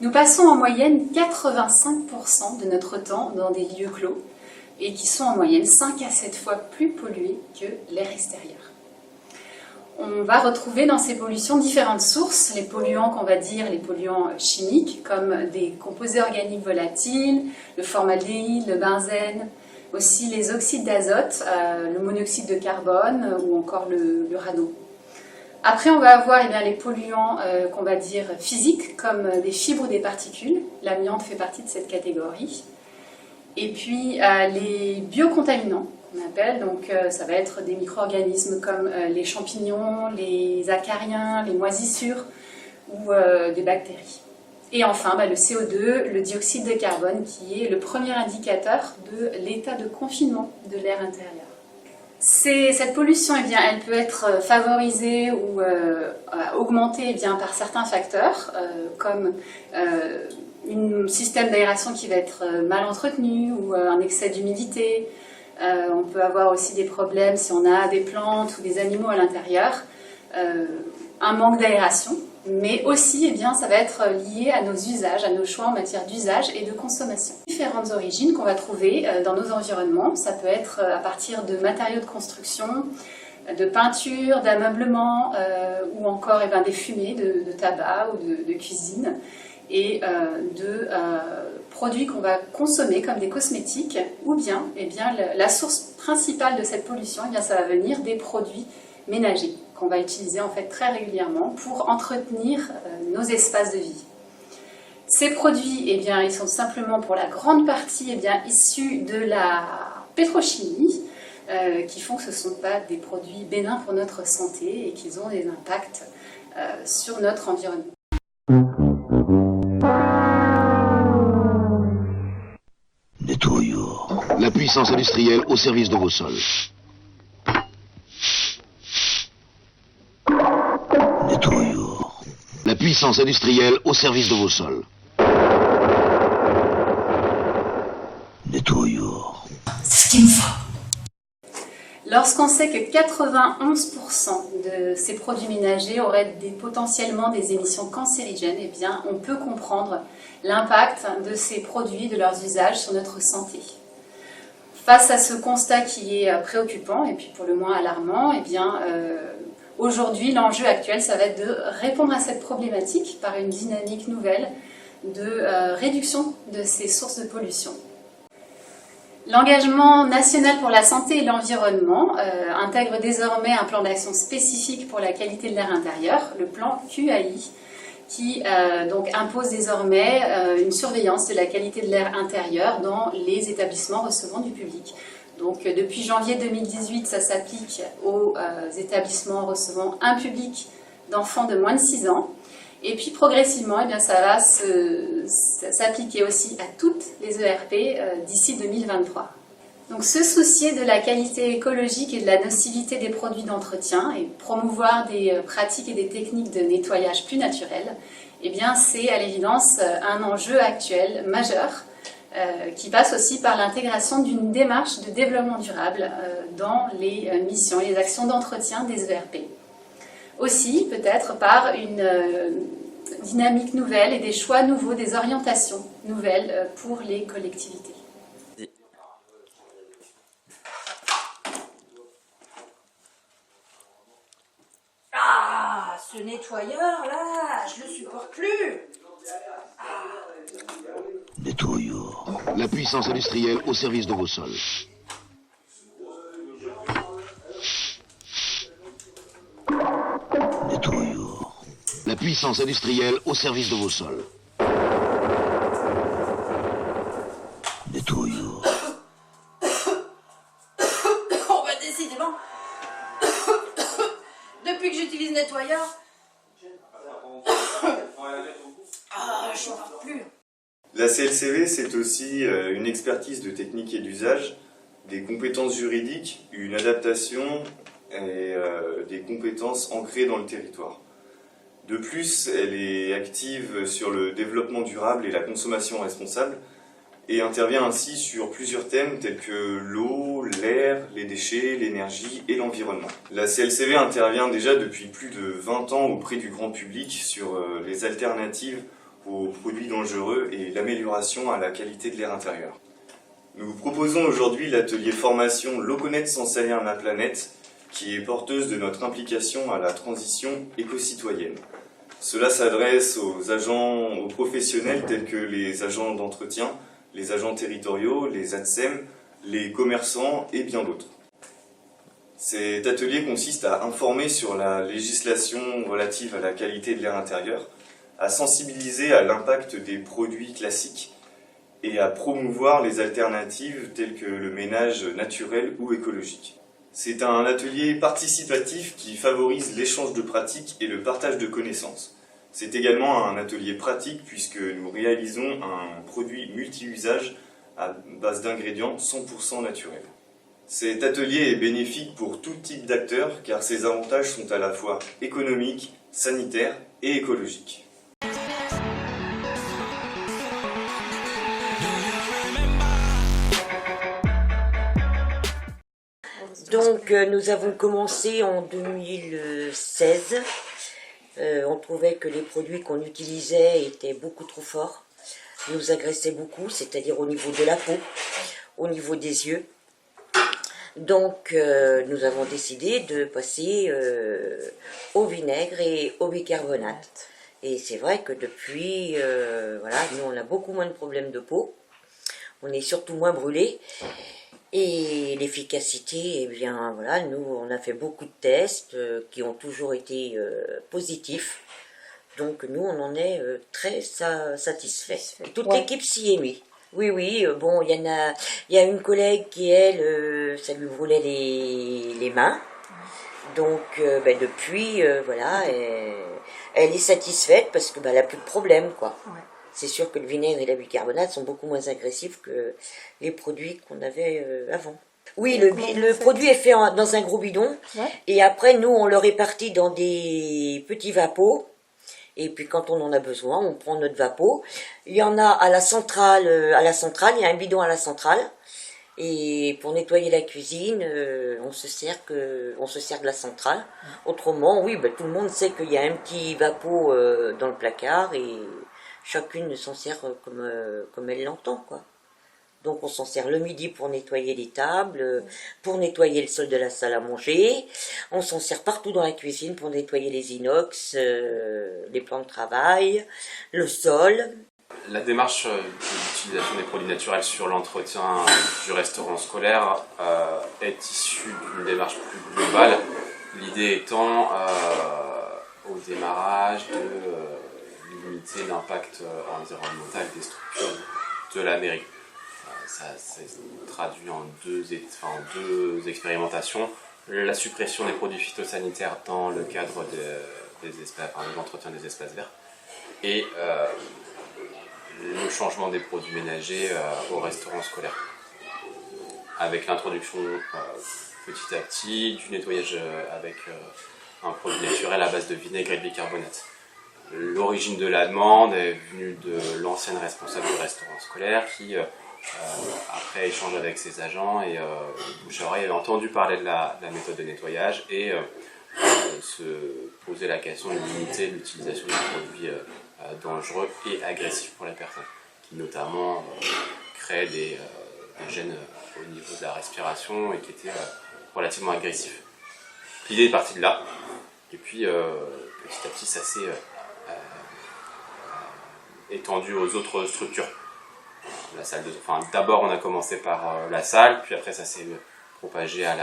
Nous passons en moyenne 85% de notre temps dans des lieux clos et qui sont en moyenne 5 à 7 fois plus pollués que l'air extérieur. On va retrouver dans ces pollutions différentes sources, les polluants qu'on va dire, les polluants chimiques, comme des composés organiques volatiles, le formaldéhyde, le benzène, aussi les oxydes d'azote, le monoxyde de carbone ou encore le radon. Après, on va avoir les polluants qu'on va dire physiques, comme des fibres ou des particules. L'amiante fait partie de cette catégorie. Et puis, les biocontaminants, qu'on appelle, donc ça va être des micro-organismes comme les champignons, les acariens, les moisissures ou des bactéries. Et enfin, le CO2, le dioxyde de carbone, qui est le premier indicateur de l'état de confinement de l'air intérieur. Cette pollution, elle peut être favorisée ou augmentée par certains facteurs, comme un système d'aération qui va être mal entretenu ou un excès d'humidité. On peut avoir aussi des problèmes si on a des plantes ou des animaux à l'intérieur, un manque d'aération, mais aussi ça va être lié à nos usages, à nos choix en matière d'usage et de consommation. Différentes origines qu'on va trouver dans nos environnements, ça peut être à partir de matériaux de construction, de peinture, d'ameublement ou encore des fumées de tabac ou de cuisine et de produits qu'on va consommer comme des cosmétiques ou bien, la source principale de cette pollution, ça va venir des produits ménagers qu'on va utiliser en fait très régulièrement pour entretenir nos espaces de vie. Ces produits, ils sont simplement pour la grande partie issus de la pétrochimie, qui font que ce ne sont pas des produits bénins pour notre santé et qu'ils ont des impacts sur notre environnement. Nettoyeur. La puissance industrielle au service de vos sols. Nettoyeur. La puissance industrielle au service de vos sols. Nettoyeur. C'est ce qu'il me faut. Lorsqu'on sait que 91% de ces produits ménagers auraient potentiellement des émissions cancérigènes, on peut comprendre l'impact de ces produits, de leurs usages sur notre santé. Face à ce constat qui est préoccupant et puis pour le moins alarmant, aujourd'hui l'enjeu actuel, ça va être de répondre à cette problématique par une dynamique nouvelle de réduction de ces sources de pollution. L'engagement national pour la santé et l'environnement intègre désormais un plan d'action spécifique pour la qualité de l'air intérieur, le plan QAI, qui impose désormais une surveillance de la qualité de l'air intérieur dans les établissements recevant du public. Donc depuis janvier 2018, ça s'applique aux établissements recevant un public d'enfants de moins de 6 ans. Et puis progressivement, ça va s'appliquer aussi à toutes les ERP d'ici 2023. Donc se soucier de la qualité écologique et de la nocivité des produits d'entretien et promouvoir des pratiques et des techniques de nettoyage plus naturelles, c'est à l'évidence un enjeu actuel majeur qui passe aussi par l'intégration d'une démarche de développement durable dans les missions et les actions d'entretien des ERP. Aussi, peut-être par une dynamique nouvelle et des choix nouveaux, des orientations nouvelles pour les collectivités. Ah, ce nettoyeur-là, je le supporte plus. Nettoyeur. La puissance industrielle au service de vos sols. Nettoyeur. La puissance industrielle au service de vos sols. Nettoyeur. Oh décidément. Depuis que j'utilise nettoyeur, je n'en parle plus. La CLCV, c'est aussi une expertise de technique et d'usage, des compétences juridiques, une adaptation et des compétences ancrées dans le territoire. De plus, elle est active sur le développement durable et la consommation responsable et intervient ainsi sur plusieurs thèmes tels que l'eau, l'air, les déchets, l'énergie et l'environnement. La CLCV intervient déjà depuis plus de 20 ans auprès du grand public sur les alternatives aux produits dangereux et l'amélioration à la qualité de l'air intérieur. Nous vous proposons aujourd'hui l'atelier formation Loconet sans salir ma planète, qui est porteuse de notre implication à la transition éco-citoyenne. Cela s'adresse aux agents, aux professionnels tels que les agents d'entretien, les agents territoriaux, les ATSEM, les commerçants et bien d'autres. Cet atelier consiste à informer sur la législation relative à la qualité de l'air intérieur, à sensibiliser à l'impact des produits classiques et à promouvoir les alternatives telles que le ménage naturel ou écologique. C'est un atelier participatif qui favorise l'échange de pratiques et le partage de connaissances. C'est également un atelier pratique puisque nous réalisons un produit multi-usage à base d'ingrédients 100% naturels. Cet atelier est bénéfique pour tout type d'acteurs car ses avantages sont à la fois économiques, sanitaires et écologiques. Donc nous avons commencé en 2016. On trouvait que les produits qu'on utilisait étaient beaucoup trop forts, nous agressaient beaucoup, c'est-à-dire au niveau de la peau, au niveau des yeux. Donc nous avons décidé de passer au vinaigre et au bicarbonate. Et c'est vrai que depuis, voilà, nous on a beaucoup moins de problèmes de peau, on est surtout moins brûlés. Et l'efficacité, eh bien voilà, nous on a fait beaucoup de tests qui ont toujours été positifs. Donc nous on en est très satisfait. Toute l'équipe s'y est mise. Oui, oui, bon, il y a une collègue qui, elle, ça lui brûlait les mains. Donc depuis, voilà, elle est satisfaite parce que elle n'a plus de problème, quoi. Ouais. C'est sûr que le vinaigre et la bicarbonate sont beaucoup moins agressifs que les produits qu'on avait avant. Oui, le produit est fait dans un gros bidon. Ouais. Et après, nous, on le répartit dans des petits vapeaux. Et puis, quand on en a besoin, on prend notre vapeau. Il y en a à la centrale, il y a un bidon à la centrale. Et pour nettoyer la cuisine, on se sert de la centrale. Autrement, oui, tout le monde sait qu'il y a un petit vapeau dans le placard et chacune s'en sert comme elle l'entend, quoi. Donc on s'en sert le midi pour nettoyer les tables, pour nettoyer le sol de la salle à manger. On s'en sert partout dans la cuisine pour nettoyer les inox, les plans de travail, le sol. La démarche d'utilisation des produits naturels sur l'entretien du restaurant scolaire est issue d'une démarche plus globale. L'idée étant au démarrage de limiter l'impact environnemental des structures de la mairie. Ça s'est traduit en deux expérimentations. La suppression des produits phytosanitaires dans le cadre de l'entretien des espaces verts et le changement des produits ménagers au restaurant scolaire. Avec l'introduction petit à petit du nettoyage avec un produit naturel à base de vinaigre et de bicarbonate. L'origine de la demande est venue de l'ancienne responsable du restaurant scolaire qui, après échange avec ses agents et bouche-oreille, avait entendu parler de la méthode de nettoyage et se posait la question de limiter l'utilisation de produits dangereux et agressifs pour la personne, qui notamment créaient des gènes au niveau de la respiration et qui étaient relativement agressifs. L'idée est partie de là, et puis petit à petit ça s'est étendu aux autres structures. D'abord on a commencé par la salle, puis après ça s'est propagé à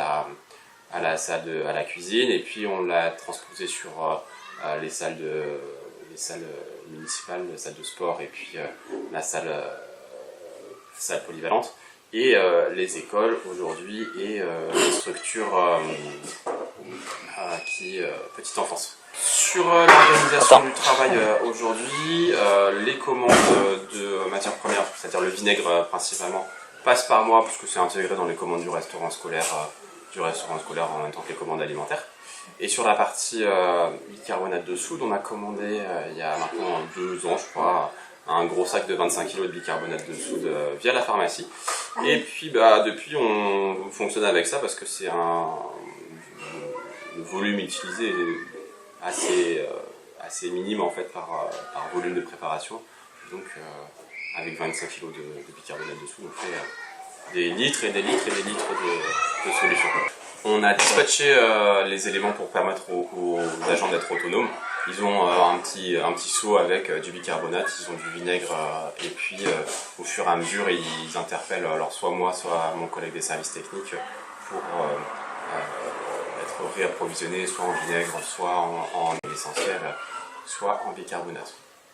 la cuisine, et puis on l'a transposé sur les salles municipales, la salle de sport et puis la salle polyvalente, et les écoles aujourd'hui et les structures petite enfance. Sur l'organisation du travail aujourd'hui, les commandes de matières premières, c'est-à-dire le vinaigre principalement, passent par moi puisque c'est intégré dans les commandes du restaurant scolaire en même temps que les commandes alimentaires. Et sur la partie bicarbonate de soude, on a commandé il y a maintenant 2 ans, je crois, un gros sac de 25 kg de bicarbonate de soude via la pharmacie. Et puis depuis on fonctionne avec ça parce que c'est le volume utilisé assez assez minime en fait par volume de préparation. Donc avec 25 kg de bicarbonate dessous, on fait des litres et des litres et des litres de solution. On a dispatché les éléments pour permettre aux agents d'être autonomes. Ils ont un petit seau avec du bicarbonate, ils ont du vinaigre et puis au fur et à mesure ils interpellent alors soit moi soit mon collègue des services techniques pour être réapprovisionné soit en vinaigre, soit en huile essentielle, soit en bicarbonate.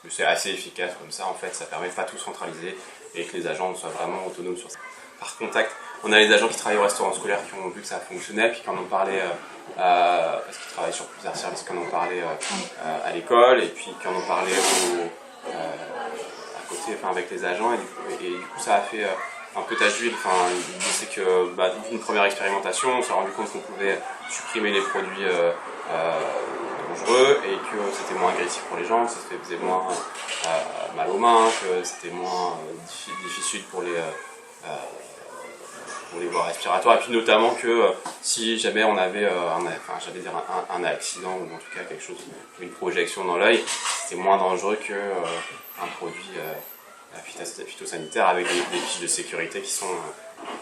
C'est assez efficace comme ça, en fait, ça permet de pas tout centraliser et que les agents soient vraiment autonomes sur ça. Par contact, on a les agents qui travaillent au restaurant scolaire qui ont vu que ça fonctionnait, puis qui en ont parlé, parce qu'ils travaillent sur plusieurs services, qui en ont parlé à l'école, et puis qui en ont parlé à côté, enfin, avec les agents, et du coup ça a fait un peu tache d'huile. Enfin, c'est que d'une première expérimentation, on s'est rendu compte qu'on pouvait supprimer les produits dangereux et que c'était moins agressif pour les gens, que ça faisait moins mal aux mains, que c'était moins difficile pour les voies respiratoires, et puis notamment que si jamais on avait un accident ou en tout cas quelque chose, une projection dans l'œil, c'était moins dangereux qu'un produit phytosanitaire avec des fiches de sécurité qui sont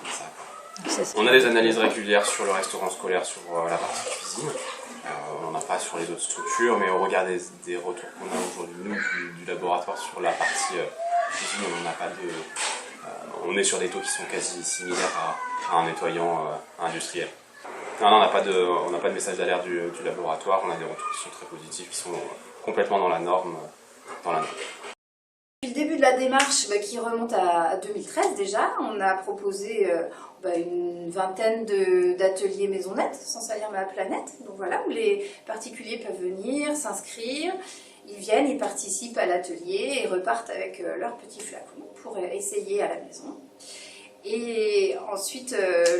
ça. On a des analyses régulières sur le restaurant scolaire, sur la partie cuisine. On n'en a pas sur les autres structures, mais au regard des retours qu'on a aujourd'hui, nous, du laboratoire sur la partie cuisine, on n'a pas de... on est sur des taux qui sont quasi similaires à un nettoyant industriel. Non, on n'a pas de message d'alerte du laboratoire, on a des retours qui sont très positifs, qui sont complètement dans la norme. Depuis le début de la démarche, qui remonte à 2013 déjà, on a proposé une vingtaine d'ateliers maisonnettes, sans salir ma planète, donc voilà, où les particuliers peuvent venir, s'inscrire, ils viennent, ils participent à l'atelier et repartent avec leur petit flacon pour essayer à la maison. Et ensuite,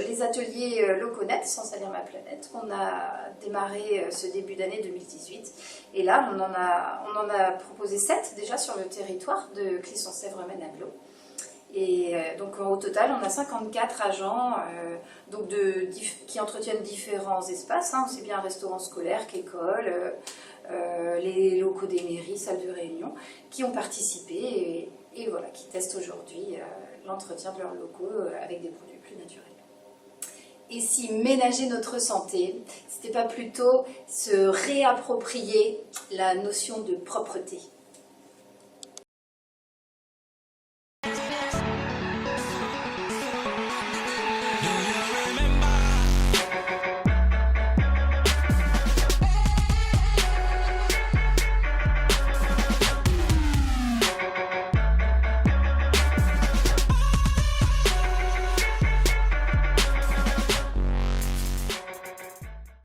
les ateliers Loconet, sans salir ma planète, on a démarré ce début d'année 2018. Et là, on en a proposé 7 déjà sur le territoire de Clisson-Sèvres-Maine-Aglo. Et donc au total, on a 54 agents qui entretiennent différents espaces, aussi bien un restaurant scolaire qu'école, les locaux des mairies, salles de réunion, qui ont participé et voilà, qui testent aujourd'hui l'entretien de leurs locaux avec des produits plus naturels. Et si ménager notre santé, c'était pas plutôt se réapproprier la notion de propreté ?